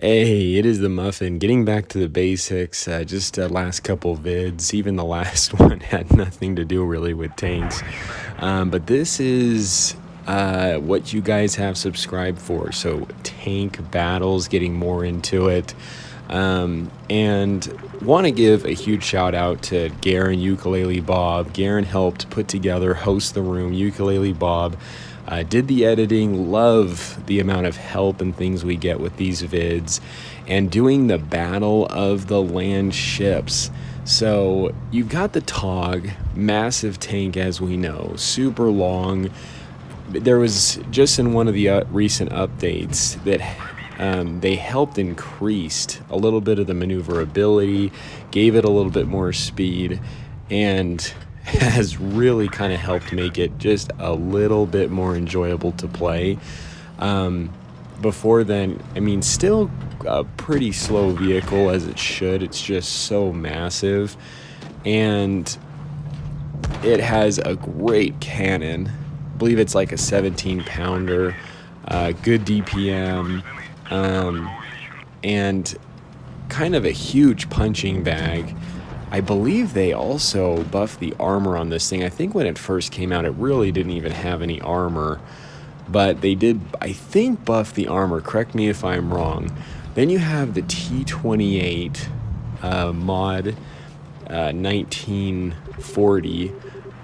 Hey, it is the Muffin. Getting back to the basics, just last couple vids, even the last one had nothing to do really with tanks. But this is what you guys have subscribed for. So tank battles, getting more into it. And want to give a huge shout out to Garion, Ukulele Bob. Garion helped put together, host the room. Ukulele Bob did the editing. Love the amount of help and things we get with these vids, and doing the battle of the land ships. So you've got the TOG, massive tank as we know, super long. There was just in one of the recent updates that they helped increased a little bit of the maneuverability, gave it a little bit more speed, and has really kind of helped make it just a little bit more enjoyable to play. Before then, I mean, still a pretty slow vehicle as it should. It's just so massive, and it has a great cannon. I believe it's like a 17-pounder, good DPM, and kind of a huge punching bag. I believe they also buffed the armor on this thing. I think when it first came out, it really didn't even have any armor, but they did, I think, buff the armor. Correct me if I'm wrong. Then you have the T-28 mod 1940.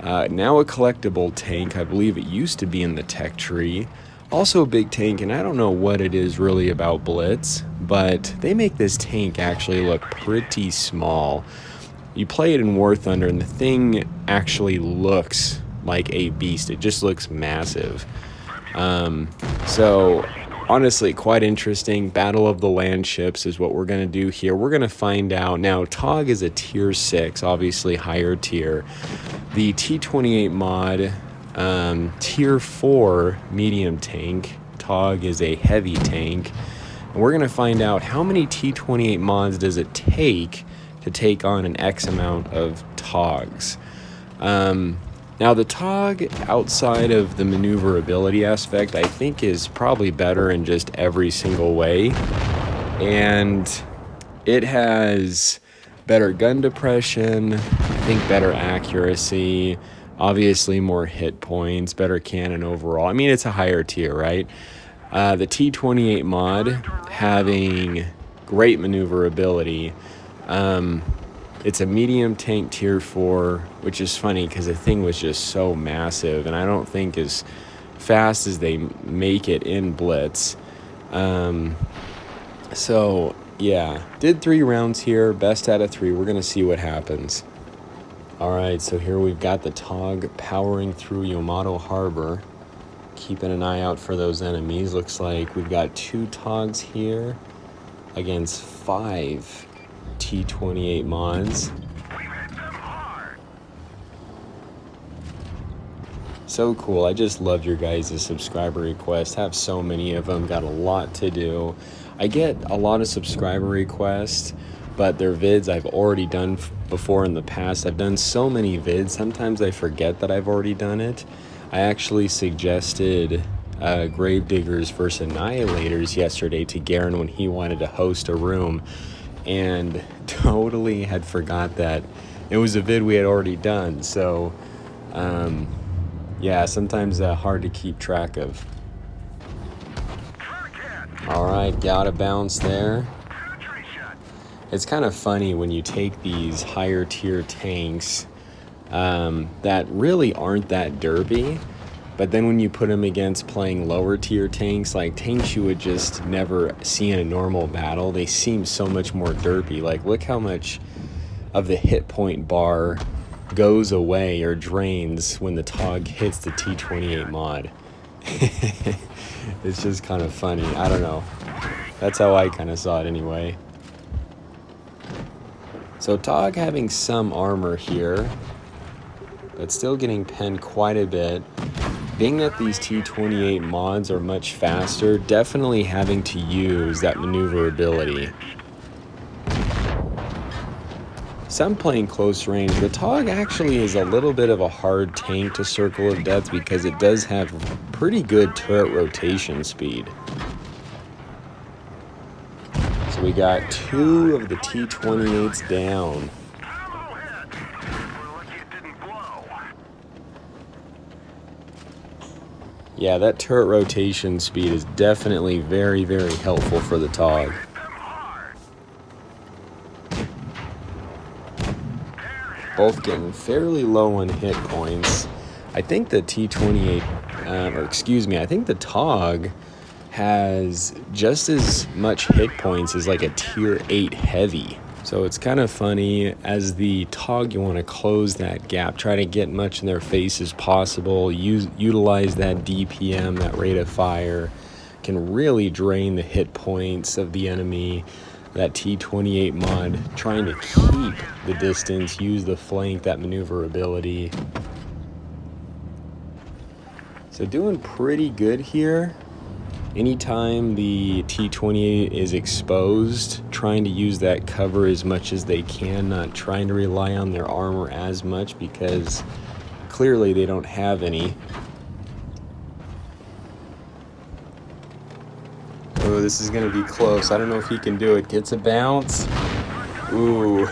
Now a collectible tank. I believe it used to be in the tech tree. Also a big tank, and I don't know what it is really about BLITZ, but they make this tank actually look pretty small. You play it in War Thunder, and the thing actually looks like a beast. It just looks massive. So honestly, quite interesting. Battle of the land ships is what we're going to do here. We're going to find out. Now, TOG is a tier 6, obviously higher tier. The T-28 mod, tier 4 medium tank. TOG is a heavy tank. And we're going to find out how many T-28 mods does it take to take on an X amount of TOGs. Now the TOG, outside of the maneuverability aspect, I think is probably better in just every single way. And it has better gun depression, I think better accuracy, obviously more hit points, better cannon overall. I mean, it's a higher tier, right? The T-28 mod having great maneuverability. It's a medium tank tier 4, which is funny because the thing was just so massive, and I don't think as fast as they make it in BLITZ. So yeah, did 3 rounds here, best out of 3. We're gonna see what happens. All right, so here we've got the TOG powering through Yamato Harbor, keeping an eye out for those enemies. Looks like we've got 2 TOGs here against 5 T-28 mods. So cool. I just love your guys' subscriber requests. Have so many of them. Got a lot to do. I get a lot of subscriber requests, but they're vids I've already done before in the past. I've done so many vids, sometimes I forget that I've already done it. I actually suggested Gravediggers vs. Annihilators yesterday to Garion when he wanted to host a room, and totally had forgot that it was a vid we had already done. So yeah, sometimes hard to keep track of. All right, got a bounce there. It's kind of funny when you take these higher tier tanks that really aren't that derpy, but then when you put them against playing lower tier tanks, like tanks you would just never see in a normal battle, they seem so much more derpy. Like, look how much of the hit point bar goes away or drains when the TOG hits the T-28 mod. It's just kind of funny. I don't know. That's how I kind of saw it anyway. So TOG having some armor here, but still getting penned quite a bit. Being that these T-28 mods are much faster, definitely having to use that maneuverability. Some playing close range. The TOG actually is a little bit of a hard tank to Circle of Death because it does have pretty good turret rotation speed. we got 2 of the T-28s down. Yeah, that turret rotation speed is definitely very, very helpful for the TOG. Both getting fairly low on hit points. I think the T-28, I think the TOG has just as much hit points as like a tier 8 heavy. So it's kind of funny, as the TOG, you want to close that gap, try to get much in their face as possible, utilize that DPM, that rate of fire, can really drain the hit points of the enemy. That T-28 mod, trying to keep the distance, use the flank, that maneuverability. So doing pretty good here. Anytime the T-28 is exposed, trying to use that cover as much as they can, not trying to rely on their armor as much because clearly they don't have any. Oh, this is going to be close. I don't know if he can do it. Gets a bounce. Ooh.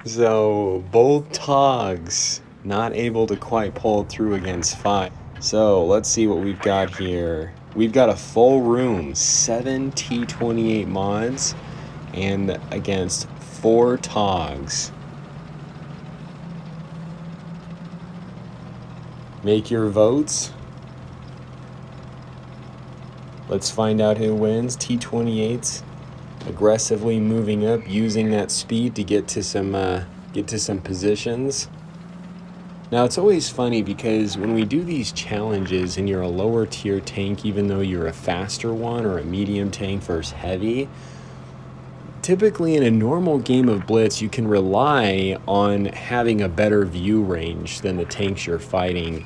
So both TOGs not able to quite pull through against 5. So let's see what we've got here. We've got a full room, 7 T-28 mods, and against 4 TOGs. Make your votes. Let's find out who wins. T-28s aggressively moving up, using that speed to get to some positions. Now, it's always funny because when we do these challenges and you're a lower tier tank, even though you're a faster one, or a medium tank versus heavy, typically in a normal game of Blitz, you can rely on having a better view range than the tanks you're fighting.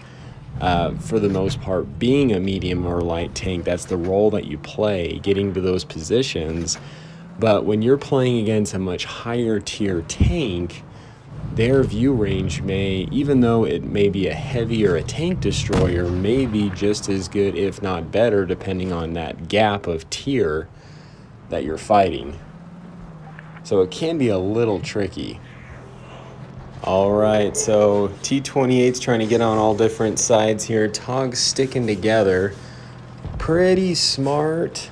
For the most part, being a medium or light tank, that's the role that you play, getting to those positions. But when you're playing against a much higher tier tank, their view range may, even though it may be a heavy or a tank destroyer, may be just as good, if not better, depending on that gap of tier that you're fighting. So it can be a little tricky. All right, so T-28's trying to get on all different sides here. TOG's sticking together. Pretty smart.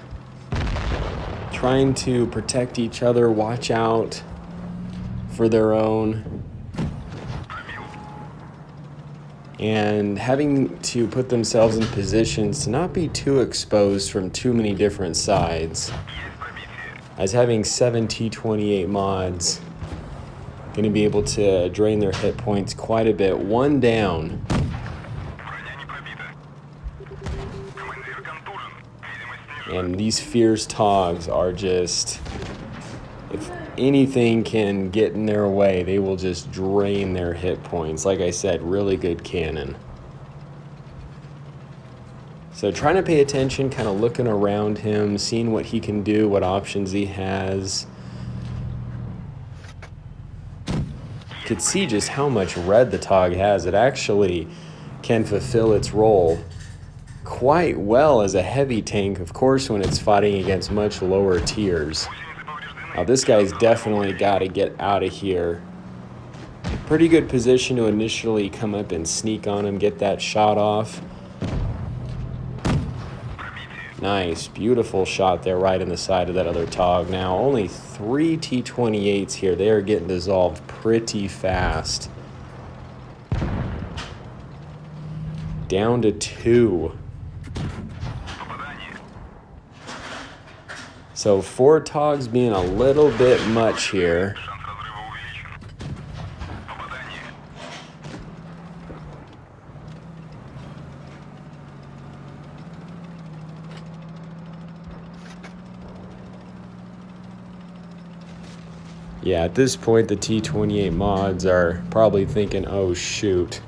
Trying to protect each other, watch out for their own. And having to put themselves in positions to not be too exposed from too many different sides. As having 7 T-28 mods, going to be able to drain their hit points quite a bit. 1 down. And these fierce TOGs are just, if anything can get in their way, they will just drain their hit points. Like I said, really good cannon. So trying to pay attention, kind of looking around him, seeing what he can do, what options he has. You could see just how much red the TOG has. It actually can fulfill its role quite well as a heavy tank, of course, when it's fighting against much lower tiers. Now this guy's definitely got to get out of here. Pretty good position to initially come up and sneak on him, get that shot off. Nice, beautiful shot there right in the side of that other TOG. Now only 3 T-28s here. They are getting dissolved pretty fast. Down to 2. So 4 TOGs being a little bit much here. Yeah, at this point, the T-28 mods are probably thinking, oh, shoot.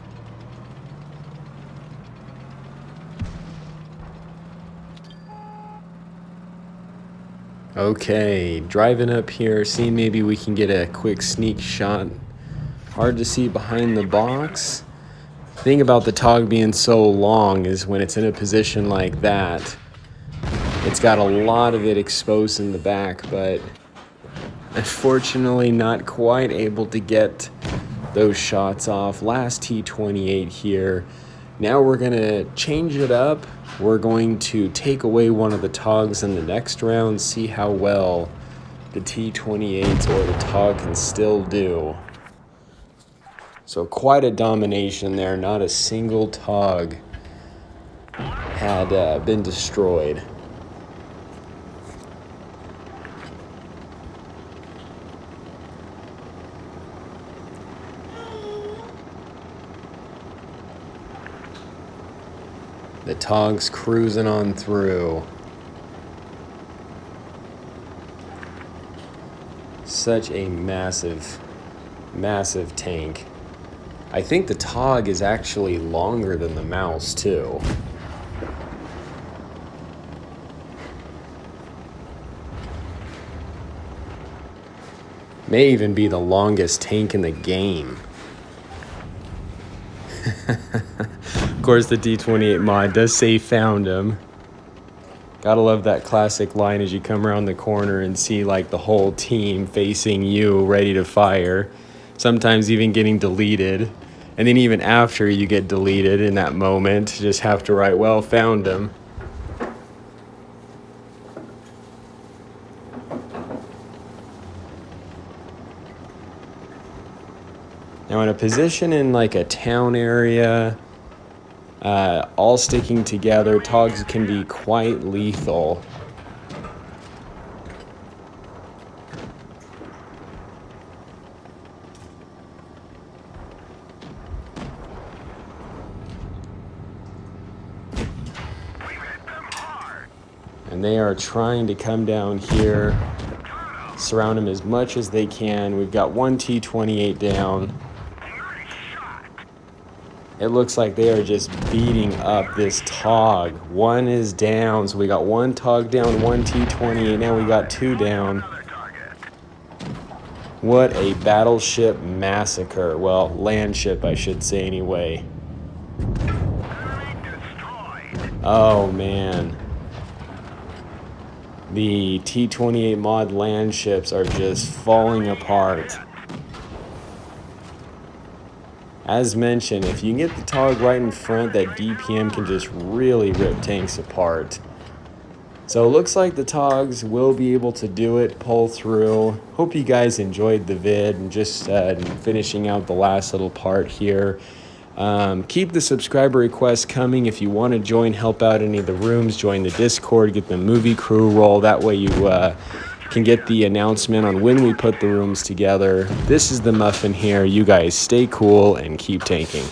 Okay, driving up here, seeing maybe we can get a quick sneak shot. Hard to see behind the box. The thing about the TOG being so long is when it's in a position like that, It's got a lot of it exposed in the back, but unfortunately not quite able to get those shots off. Last T-28 here. Now we're going to change it up. We're going to take away one of the TOGs in the next round, see how well the T-28s or the TOG can still do. So quite a domination there. Not a single TOG had been destroyed. The TOG's cruising on through. Such a massive, massive tank. I think the TOG is actually longer than the mouse, too. May even be the longest tank in the game. Of course, the T-28 mod does say found him. Gotta love that classic line as you come around the corner and see like the whole team facing you, ready to fire. Sometimes even getting deleted. And then even after you get deleted in that moment, you just have to write, well, found him. Now in a position in like a town area, all sticking together, TOGs can be quite lethal. And they are trying to come down here, surround him as much as they can. We've got one T-28 down. It looks like they are just beating up this TOG. One is down, so we got one TOG down, one T-28. Now we got two down. What a battleship massacre. Well, landship, I should say anyway. Oh, man. The T-28 mod landships are just falling apart. As mentioned, if you can get the TOG right in front, that DPM can just really rip tanks apart. So it looks like the TOGs will be able to do it, pull through. Hope you guys enjoyed the vid and just finishing out the last little part here. Keep the subscriber requests coming. If you want to join, help out any of the rooms, join the Discord, get the movie crew roll. That way you can get the announcement on when we put the rooms together. This is the Muffin here. You guys stay cool and keep tanking.